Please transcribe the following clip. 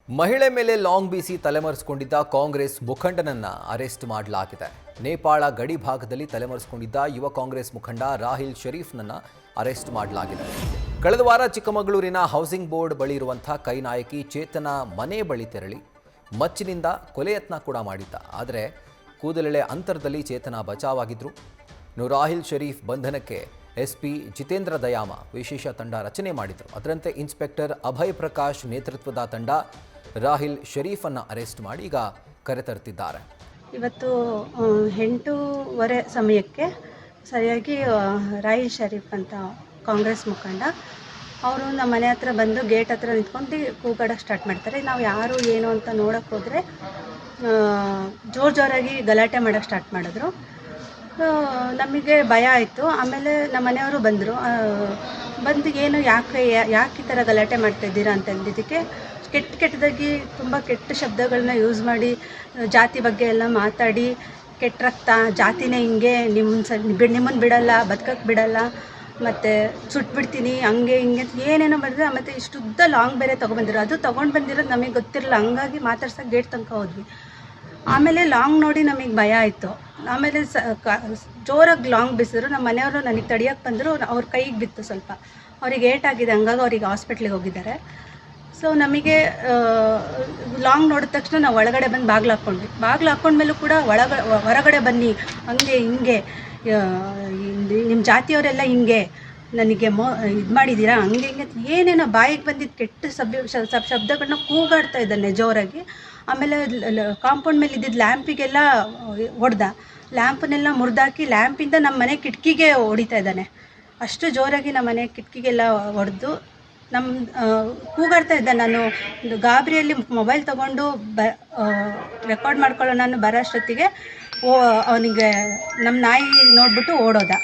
ಮಹಿಳೆ ಮೇಲೆ ಲಾಂಗ್ ಬೀಸಿ ತಲೆಮರೆಸಿಕೊಂಡಿದ್ದ ಕಾಂಗ್ರೆಸ್ ಮುಖಂಡನನ್ನ ಅರೆಸ್ಟ್ ಮಾಡಲಾಗಿದೆ. ನೇಪಾಳ ಗಡಿ ಭಾಗದಲ್ಲಿ ತಲೆಮರೆಸಿಕೊಂಡಿದ್ದ ಯುವ ಕಾಂಗ್ರೆಸ್ ಮುಖಂಡ ರಾಹಿಲ್ ಶರೀಫ್ನನ್ನ ಅರೆಸ್ಟ್ ಮಾಡಲಾಗಿದೆ. ಕಳೆದ ವಾರ ಚಿಕ್ಕಮಗಳೂರಿನ ಹೌಸಿಂಗ್ ಬೋರ್ಡ್ ಬಳಿ ಇರುವಂತಹ ಕೈನಾಯಕಿ ಚೇತನ ಮನೆ ಬಳಿ ತೆರಳಿ ಮಚ್ಚಿನಿಂದ ಕೊಲೆ ಯತ್ನ ಕೂಡ ಮಾಡಿದ್ದ. ಆದರೆ ಕೂದಲೆಳೆ ಅಂತರದಲ್ಲಿ ಚೇತನ ಬಚಾವಾಗಿದ್ರು. ರಾಹಿಲ್ ಶರೀಫ್ ಬಂಧನಕ್ಕೆ ಎಸ್ಪಿ ಜಿತೇಂದ್ರ ದಯಾಮ ವಿಶೇಷ ತಂಡ ರಚನೆ ಮಾಡಿದರು. ಅದರಂತೆ ಇನ್ಸ್ಪೆಕ್ಟರ್ ಅಭಯ್ ಪ್ರಕಾಶ್ ನೇತೃತ್ವದ ತಂಡ ರಾಹಿಲ್ ಶರೀಫನ್ನು ಅರೆಸ್ಟ್ ಮಾಡಿ ಈಗ ಕರೆತರುತ್ತಿದ್ದಾರೆ. ಇವತ್ತು 8:30 ಸಮಯಕ್ಕೆ ಸರಿಯಾಗಿ ರಾಹಿಲ್ ಶರೀಫ್ ಅಂತ ಕಾಂಗ್ರೆಸ್ ಮುಖಂಡ ಅವರು ನಮ್ಮ ಮನೆ ಹತ್ರ ಬಂದು ಗೇಟ್ ಹತ್ರ ನಿಂತ್ಕೊಂಡು ಕೂಗಾಡೋಕ್ಕೆ ಸ್ಟಾರ್ಟ್ ಮಾಡ್ತಾರೆ. ನಾವು ಯಾರು ಏನು ಅಂತ ನೋಡೋಕ್ಕೆ ಹೋದರೆ ಜೋರಾಗಿ ಗಲಾಟೆ ಮಾಡೋಕ್ಕೆ ಸ್ಟಾರ್ಟ್ ಮಾಡಿದ್ರು. ನಮಗೆ ಭಯ ಆಯಿತು. ಆಮೇಲೆ ನಮ್ಮ ಮನೆಯವರು ಬಂದರು. ಬಂದು ಏನು ಯಾಕೆ ಈ ಥರ ಗಲಾಟೆ ಮಾಡ್ತಾಯಿದ್ದೀರಾ ಅಂತ ಅಂದಿದ್ದಕ್ಕೆ ಕೆಟ್ಟದಾಗಿ ತುಂಬ ಕೆಟ್ಟ ಶಬ್ದಗಳನ್ನ ಯೂಸ್ ಮಾಡಿ ಜಾತಿ ಬಗ್ಗೆ ಎಲ್ಲ ಮಾತಾಡಿ, ಕೆಟ್ಟ ರಕ್ತ, ಜಾತಿನೇ ಹಿಂಗೆ, ನಿಮ್ಮನ್ನು ಬಿಡಲ್ಲ, ಬದುಕಕ್ಕೆ ಬಿಡಲ್ಲ, ಮತ್ತು ಸುಟ್ಬಿಡ್ತೀನಿ, ಹಂಗೆ ಹಿಂಗೆ ಏನೇನೋ ಮಾಡಿದ್ರೆ. ಮತ್ತು ಇಷ್ಟುದ್ದ ಲಾಂಗ್ ಬೇರೆ ತೊಗೊಂಡ್ಬಂದಿರೋ, ಅದು ತೊಗೊಂಡು ಬಂದಿರೋದು ನಮಗೆ ಗೊತ್ತಿರಲಿಲ್ಲ. ಹಂಗಾಗಿ ಮಾತಾಡ್ಸೋಕೆ ಗೇಟ್ ತನಕ ಹೋದ್ವಿ. ಆಮೇಲೆ ಲಾಂಗ್ ನೋಡಿ ನಮಗೆ ಭಯ ಆಯಿತು. ಆಮೇಲೆ ಜೋರಾಗಿ ಲಾಂಗ್ ಬೀಸಿದ್ರು. ನಮ್ಮ ಮನೆಯವರು ನನಗೆ ತಡಿಯೋಕ್ಕೆ ಬಂದರು. ಅವ್ರ ಕೈಗೆ ಬಿತ್ತು, ಸ್ವಲ್ಪ ಅವ್ರಿಗೆ ಏಟಾಗಿದೆ. ಹಂಗಾಗಿ ಅವ್ರಿಗೆ ಹಾಸ್ಪಿಟ್ಲಿಗೆ ಹೋಗಿದ್ದಾರೆ. ಸೊ ನಮಗೆ ಲಾಂಗ್ ನೋಡಿದ ತಕ್ಷಣ ನಾವು ಒಳಗಡೆ ಬಂದು ಬಾಗಿಲು ಹಾಕ್ಕೊಂಡ್ಮೇಲೂ ಕೂಡ ಹೊರಗಡೆ ಬನ್ನಿ, ಹಂಗೆ ಹಿಂಗೆ ನಿಮ್ಮ ಜಾತಿಯವರೆಲ್ಲ ಹಿಂಗೆ ನನಗೆ ಇದು ಮಾಡಿದ್ದೀರಾ, ಹಂಗೆ ಹಿಂಗೆ ಏನೇನೋ ಬಾಯಿಗೆ ಬಂದಿದ್ದು ಕೆಟ್ಟ ಶಬ್ದಗಳನ್ನ ಕೂಗಾಡ್ತಾ ಇದ್ದಾನೆ ಜೋರಾಗಿ. ಆಮೇಲೆ ಕಾಂಪೌಂಡ್ ಮೇಲೆ ಇದ್ದಿದ್ದು ಲ್ಯಾಂಪಿಗೆಲ್ಲ ಹೊಡೆದ. ಲ್ಯಾಂಪನ್ನೆಲ್ಲ ಮುರಿದಾಕಿ ಲ್ಯಾಂಪಿಂದ ನಮ್ಮ ಮನೆ ಕಿಟಕಿಗೆ ಹೊಡಿತಾ ಇದ್ದಾನೆ. ಅಷ್ಟು ಜೋರಾಗಿ ನಮ್ಮ ಮನೆ ಕಿಟಕಿಗೆಲ್ಲ ಹೊಡೆದು ಕೂಗಾಡ್ತಾ ಇದ್ದ. ನಾನು ಗಾಬರಿಯಲ್ಲಿ ಮೊಬೈಲ್ ತೊಗೊಂಡು ರೆಕಾರ್ಡ್ ಮಾಡ್ಕೊಳ್ಳೋ ನಾನು ಬರೋ ಅಷ್ಟೊತ್ತಿಗೆ ಅವನಿಗೆ ನಮ್ಮ ನಾಯಿ ನೋಡಿಬಿಟ್ಟು ಓಡೋದ.